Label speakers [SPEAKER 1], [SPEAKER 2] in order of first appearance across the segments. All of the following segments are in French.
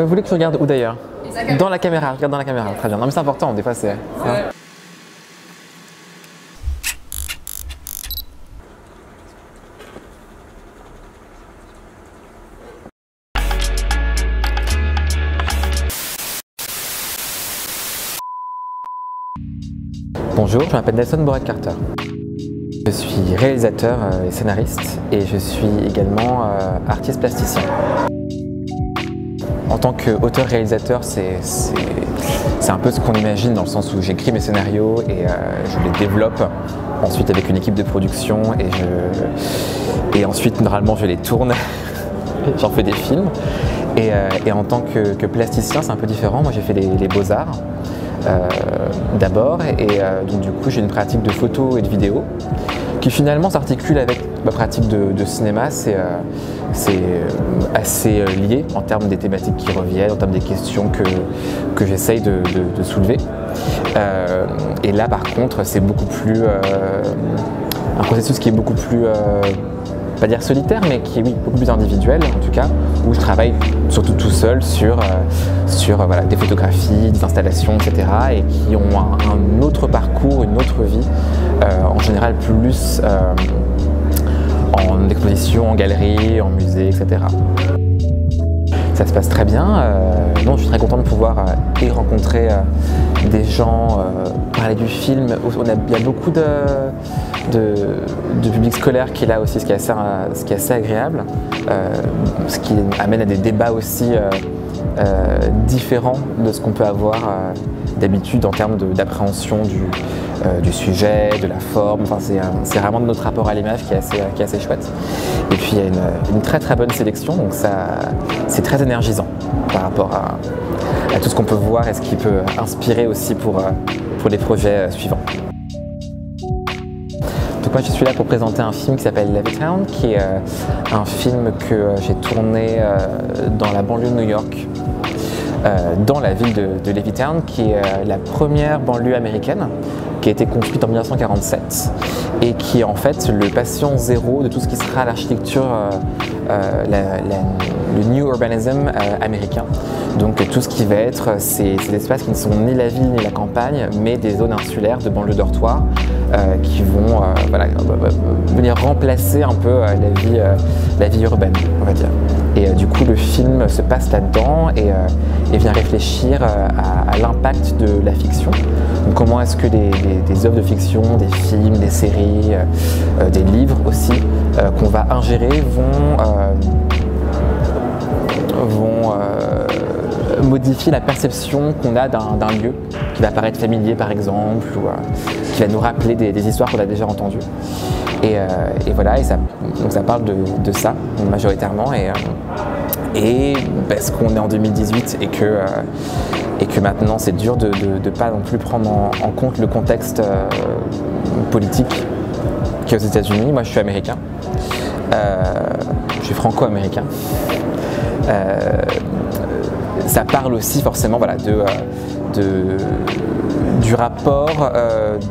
[SPEAKER 1] Vous voulez que je regarde où d'ailleurs? Dans la caméra, je regarde dans la caméra, très bien. Non mais c'est important, des fois c'est... Ouais. Bonjour, je m'appelle Nelson Borat-Carter. Je suis réalisateur et scénariste et je suis également artiste plasticien. En tant qu'auteur-réalisateur, c'est un peu ce qu'on imagine dans le sens où j'écris mes scénarios et je les développe ensuite avec une équipe de production et ensuite normalement je les tourne, j'en fais des films. Et en tant que plasticien, c'est un peu différent. Moi j'ai fait les beaux-arts d'abord et donc du coup j'ai une pratique de photo et de vidéo qui finalement s'articule avec ma pratique de cinéma. C'est assez lié en termes des thématiques qui reviennent, en termes des questions que j'essaye de soulever. Et là par contre c'est beaucoup plus un processus qui est beaucoup plus pas dire solitaire, mais qui est beaucoup plus individuel en tout cas, où je travaille surtout tout seul sur voilà, des photographies, des installations, etc. et qui ont un autre parcours, une autre vie, en général plus en exposition, en galerie, en musée, etc. Ça se passe très bien. Non, je suis très content de pouvoir y rencontrer des gens, parler du film. Il y a beaucoup de public scolaire qui est là aussi, ce qui est assez agréable, ce qui amène à des débats aussi différents de ce qu'on peut avoir d'habitude en termes d'appréhension du sujet, de la forme. Enfin, c'est vraiment notre rapport à l'image qui est assez chouette. Et puis il y a une très très bonne sélection, donc c'est très énergisant par rapport à tout ce qu'on peut voir et ce qui peut inspirer aussi pour les projets suivants. Donc moi je suis là pour présenter un film qui s'appelle Levittown, qui est un film que j'ai tourné dans la banlieue de New York, dans la ville de Levittown, qui est la première banlieue américaine, qui a été construite en 1947 et qui est en fait le patient zéro de tout ce qui sera l'architecture, le New Urbanism américain. Donc tout ce qui va être ces espaces qui ne sont ni la ville ni la campagne, mais des zones insulaires de banlieue dortoir qui vont voilà, venir remplacer un peu la vie urbaine, on va dire. Et du coup le film se passe là-dedans et vient réfléchir à l'impact de la fiction. Donc, comment est-ce que des œuvres de fiction, des films, des séries, des livres aussi qu'on va ingérer vont modifier la perception qu'on a d'un lieu qui va paraître familier par exemple, ou qui va nous rappeler des histoires qu'on a déjà entendues. Et voilà, donc ça parle de ça majoritairement, et parce qu'on est en 2018 et que maintenant c'est dur de ne pas non plus prendre en compte le contexte politique qui est aux États-Unis. Moi je suis américain, je suis franco-américain. Ça parle aussi forcément voilà, du rapport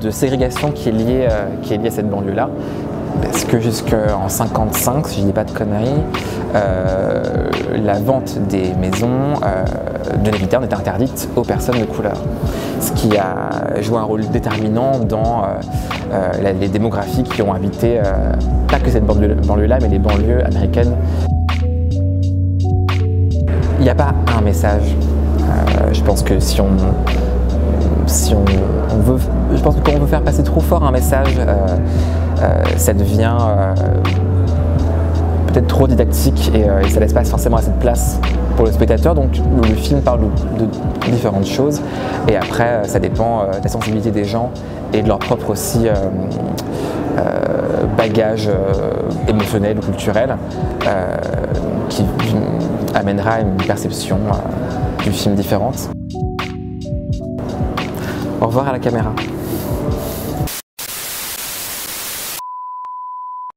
[SPEAKER 1] de ségrégation qui est lié à cette banlieue-là. Parce que jusqu'en 55, si je dis pas de conneries, la vente des maisons de Levittown était interdite aux personnes de couleur. Ce qui a joué un rôle déterminant dans les démographies qui ont habité, pas que cette banlieue-là, mais les banlieues américaines. Il n'y a pas un message. Je pense que si on veut, je pense que quand on veut faire passer trop fort un message, ça devient peut-être trop didactique et ça laisse pas forcément assez de place pour le spectateur. Donc le film parle de différentes choses et après ça dépend de la sensibilité des gens et de leur propre aussi bagage émotionnel ou culturel qui amènera une perception du film différente. Au revoir à la caméra.